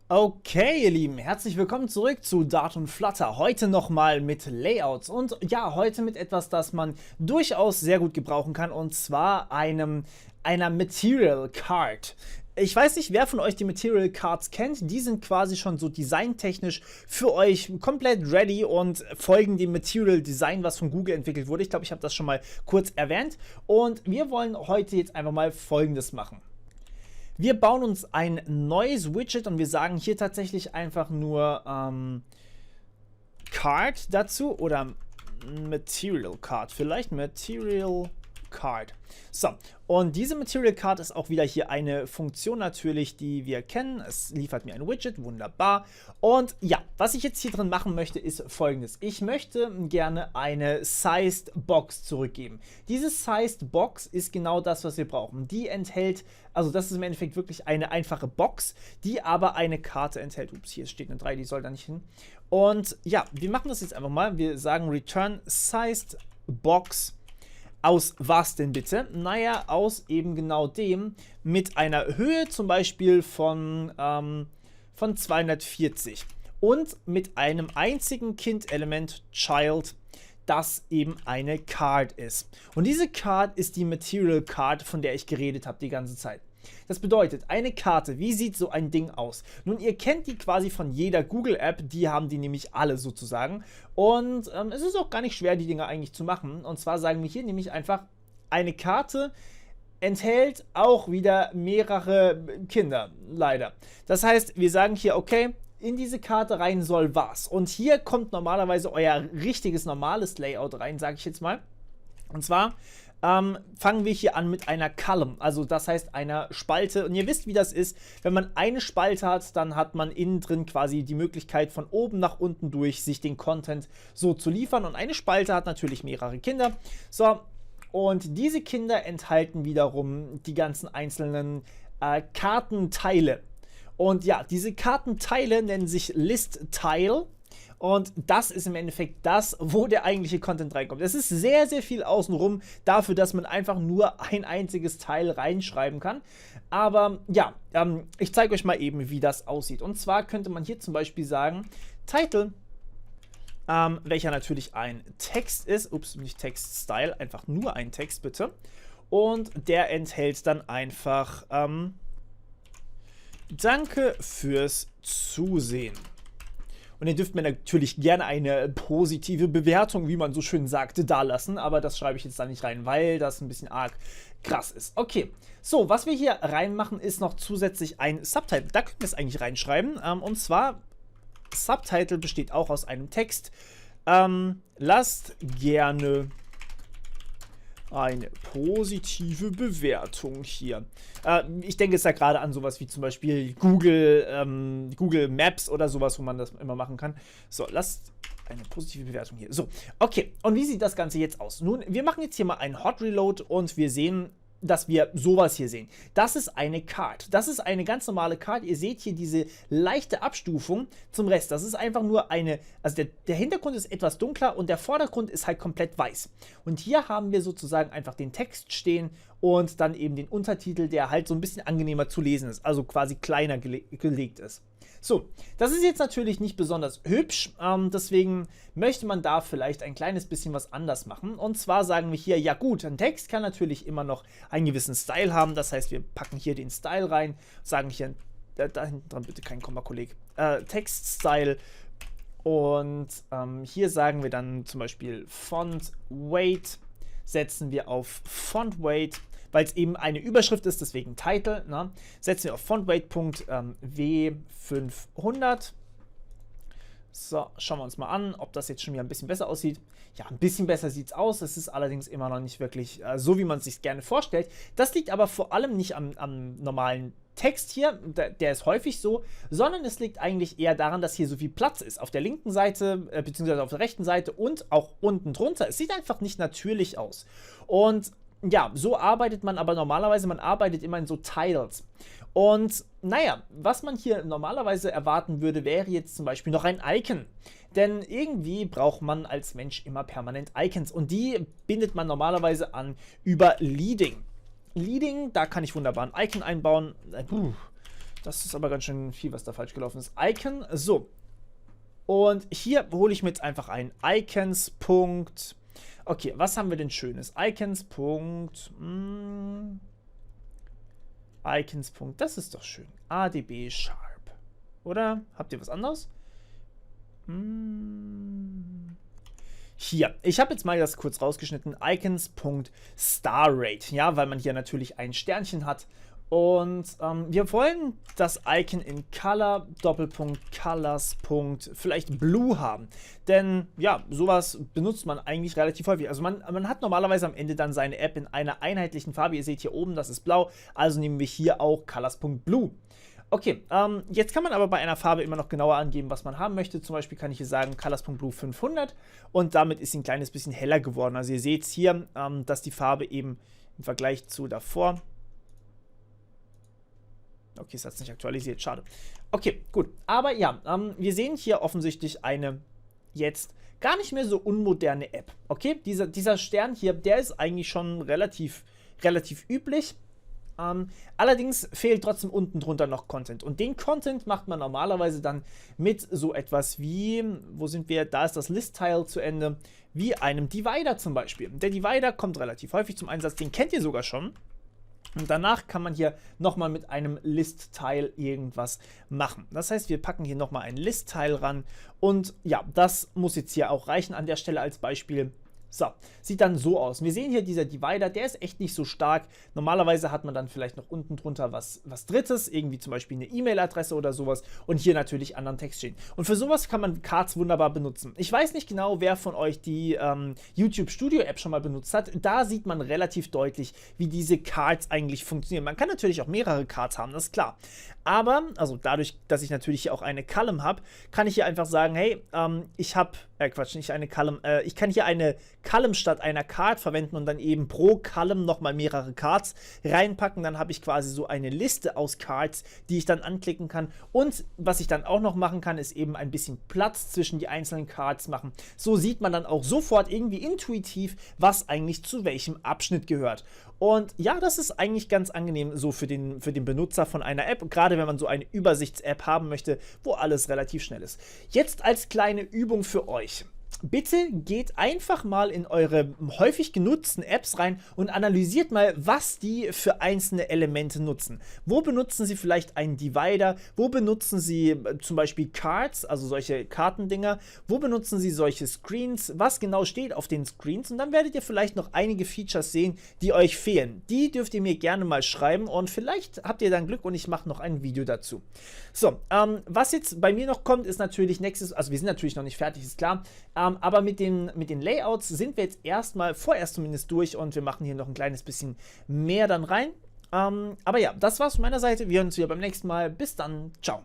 Okay, ihr Lieben, herzlich willkommen zurück zu Dart und Flutter. Heute nochmal mit Layouts und ja, heute mit etwas, das man durchaus sehr gut gebrauchen kann, und zwar einer Material Card. Ich weiß nicht, wer von euch die Material Cards kennt. Die sind quasi schon so designtechnisch für euch komplett ready und folgen dem Material Design, was von Google entwickelt wurde. Ich glaube, ich habe das schon mal kurz erwähnt. Und wir wollen heute jetzt einfach mal Folgendes machen. Wir bauen uns ein neues Widget und wir sagen hier tatsächlich einfach nur Card dazu oder Material Card, vielleicht Material Card. So, und diese Material Card ist auch wieder hier eine Funktion natürlich, die wir kennen. Es liefert mir ein Widget, wunderbar. Und ja, was ich jetzt hier drin machen möchte, ist Folgendes. Ich möchte gerne eine Sized Box zurückgeben. Diese Sized Box ist genau das, was wir brauchen. Die enthält, also das ist im Endeffekt wirklich eine einfache Box, die aber eine Karte enthält. Ups, hier steht eine 3, die soll da nicht hin. Und ja, wir machen das jetzt einfach mal. Wir sagen Return Sized Box. Aus was denn bitte? Naja, aus eben genau dem mit einer Höhe zum Beispiel von 240 und mit einem einzigen Kind-Element Child, das eben eine Card ist. Und diese Card ist die Material Card, von der ich geredet habe die ganze Zeit. Das bedeutet, eine Karte, wie sieht so ein Ding aus? Nun, ihr kennt die quasi von jeder Google-App, die haben die nämlich alle sozusagen. Und es ist auch gar nicht schwer, die Dinger eigentlich zu machen. Und zwar sagen wir hier nämlich einfach, eine Karte enthält auch wieder mehrere Kinder, leider. Das heißt, wir sagen hier, okay, in diese Karte rein soll was. Und hier kommt normalerweise euer richtiges, normales Layout rein, sage ich jetzt mal. Und zwar fangen wir hier an mit einer Column, also das heißt einer Spalte. Und ihr wisst, wie das ist. Wenn man eine Spalte hat, dann hat man innen drin quasi die Möglichkeit, von oben nach unten durch sich den Content so zu liefern. Und eine Spalte hat natürlich mehrere Kinder. So, und diese Kinder enthalten wiederum die ganzen einzelnen Kartenteile. Und ja, diese Kartenteile nennen sich List-Tile. Und das ist im Endeffekt das, wo der eigentliche Content reinkommt. Es ist sehr, sehr viel außenrum dafür, dass man einfach nur ein einziges Teil reinschreiben kann. Aber ja, ich zeige euch mal eben, wie das aussieht. Und zwar könnte man hier zum Beispiel sagen, Title, welcher natürlich ein Text ist. Ups, nicht Text-Style, einfach nur ein Text bitte. Und der enthält dann einfach Danke fürs Zusehen. Und ihr dürft mir natürlich gerne eine positive Bewertung, wie man so schön sagte, dalassen. Aber das schreibe ich jetzt da nicht rein, weil das ein bisschen arg krass ist. Okay, so, was wir hier reinmachen, ist noch zusätzlich ein Subtitle. Da können wir es eigentlich reinschreiben. Und zwar, Subtitle besteht auch aus einem Text. Lasst gerne eine positive Bewertung hier. Ich denke jetzt da gerade an sowas wie zum Beispiel Google Maps oder sowas, wo man das immer machen kann. So, lasst eine positive Bewertung hier. So, okay. Und wie sieht das Ganze jetzt aus? Nun, wir machen jetzt hier mal einen Hot Reload und wir sehen, dass wir sowas hier sehen. Das ist eine Card. Das ist eine ganz normale Card. Ihr seht hier diese leichte Abstufung zum Rest. Das ist einfach nur eine, also der Hintergrund ist etwas dunkler und der Vordergrund ist halt komplett weiß. Und hier haben wir sozusagen einfach den Text stehen und dann eben den Untertitel, der halt so ein bisschen angenehmer zu lesen ist, also quasi kleiner gelegt ist. So, das ist jetzt natürlich nicht besonders hübsch, deswegen möchte man da vielleicht ein kleines bisschen was anders machen. Und zwar sagen wir hier, ja gut, ein Text kann natürlich immer noch einen gewissen Style haben. Das heißt, wir packen hier den Style rein, sagen hier, da hinten dran bitte kein Komma, Kolleg, Text-Style. Und hier sagen wir dann zum Beispiel Font Weight, setzen wir auf Font Weight, weil es eben eine Überschrift ist, deswegen Title, ne? Setzen wir auf FontWeight.W500. So, schauen wir uns mal an, ob das jetzt schon wieder ein bisschen besser aussieht. Ja, ein bisschen besser sieht es aus. Es ist allerdings immer noch nicht wirklich so, wie man es sich gerne vorstellt. Das liegt aber vor allem nicht am normalen Text hier, der ist häufig so, sondern es liegt eigentlich eher daran, dass hier so viel Platz ist. Auf der linken Seite, beziehungsweise auf der rechten Seite und auch unten drunter. Es sieht einfach nicht natürlich aus. Und ja, so arbeitet man aber normalerweise, man arbeitet immer in so Tiles. Und naja, was man hier normalerweise erwarten würde, wäre jetzt zum Beispiel noch ein Icon. Denn irgendwie braucht man als Mensch immer permanent Icons und die bindet man normalerweise an über Leading. Leading, da kann ich wunderbar ein Icon einbauen. Das ist aber ganz schön viel, was da falsch gelaufen ist. Icon, so. Und hier hole ich mir jetzt einfach ein Icons. Okay, was haben wir denn Schönes? Icons. Icons. Das ist doch schön. ADB Sharp. Oder? Habt ihr was anderes? Hier, ich habe jetzt mal das kurz rausgeschnitten. Icons.StarRate. Ja, weil man hier natürlich ein Sternchen hat. Und wir wollen das Icon in Color, Colors. Vielleicht Blue haben. Denn ja, sowas benutzt man eigentlich relativ häufig. Also man hat normalerweise am Ende dann seine App in einer einheitlichen Farbe. Ihr seht hier oben, das ist blau. Also nehmen wir hier auch Colors.Blue. Okay, jetzt kann man aber bei einer Farbe immer noch genauer angeben, was man haben möchte. Zum Beispiel kann ich hier sagen Colors.Blue 500 und damit ist sie ein kleines bisschen heller geworden. Also ihr seht hier, dass die Farbe eben im Vergleich zu davor... Okay, es hat es nicht aktualisiert, schade. Okay, gut. Aber ja, wir sehen hier offensichtlich eine jetzt gar nicht mehr so unmoderne App. Okay, dieser Stern hier, der ist eigentlich schon relativ üblich. Allerdings fehlt trotzdem unten drunter noch Content. Und den Content macht man normalerweise dann mit so etwas wie, wo sind wir? Da ist das List-Tile zu Ende, wie einem Divider zum Beispiel. Der Divider kommt relativ häufig zum Einsatz, den kennt ihr sogar schon. Und danach kann man hier nochmal mit einem List-Tile irgendwas machen. Das heißt, wir packen hier nochmal ein List-Tile ran. Und ja, das muss jetzt hier auch reichen an der Stelle als Beispiel. So, sieht dann so aus. Wir sehen hier dieser Divider, der ist echt nicht so stark. Normalerweise hat man dann vielleicht noch unten drunter was Drittes, irgendwie zum Beispiel eine E-Mail-Adresse oder sowas und hier natürlich anderen Text stehen. Und für sowas kann man Cards wunderbar benutzen. Ich weiß nicht genau, wer von euch die YouTube Studio App schon mal benutzt hat. Da sieht man relativ deutlich, wie diese Cards eigentlich funktionieren. Man kann natürlich auch mehrere Cards haben, das ist klar. Aber, also dadurch, dass ich natürlich hier auch eine Column habe, kann ich hier einfach sagen, hey, ich habe, nicht eine Column, ich kann hier eine Column statt einer Card verwenden und dann eben pro Column nochmal mehrere Cards reinpacken. Dann habe ich quasi so eine Liste aus Cards, die ich dann anklicken kann. Und was ich dann auch noch machen kann, ist eben ein bisschen Platz zwischen die einzelnen Cards machen. So sieht man dann auch sofort irgendwie intuitiv, was eigentlich zu welchem Abschnitt gehört. Und ja, das ist eigentlich ganz angenehm so für den Benutzer von einer App, gerade wenn man so eine Übersichts-App haben möchte, wo alles relativ schnell ist. Jetzt als kleine Übung für euch. Bitte geht einfach mal in eure häufig genutzten Apps rein und analysiert mal, was die für einzelne Elemente nutzen. Wo benutzen sie vielleicht einen Divider? Wo benutzen sie zum Beispiel Cards, also solche Kartendinger? Wo benutzen sie solche Screens? Was genau steht auf den Screens? Und dann werdet ihr vielleicht noch einige Features sehen, die euch fehlen. Die dürft ihr mir gerne mal schreiben und vielleicht habt ihr dann Glück und ich mache noch ein Video dazu. So, was jetzt bei mir noch kommt, ist natürlich nächstes, also wir sind natürlich noch nicht fertig, ist klar, aber mit den Layouts sind wir jetzt vorerst zumindest durch und wir machen hier noch ein kleines bisschen mehr dann rein. Aber ja, das war's von meiner Seite. Wir hören uns wieder beim nächsten Mal. Bis dann. Ciao.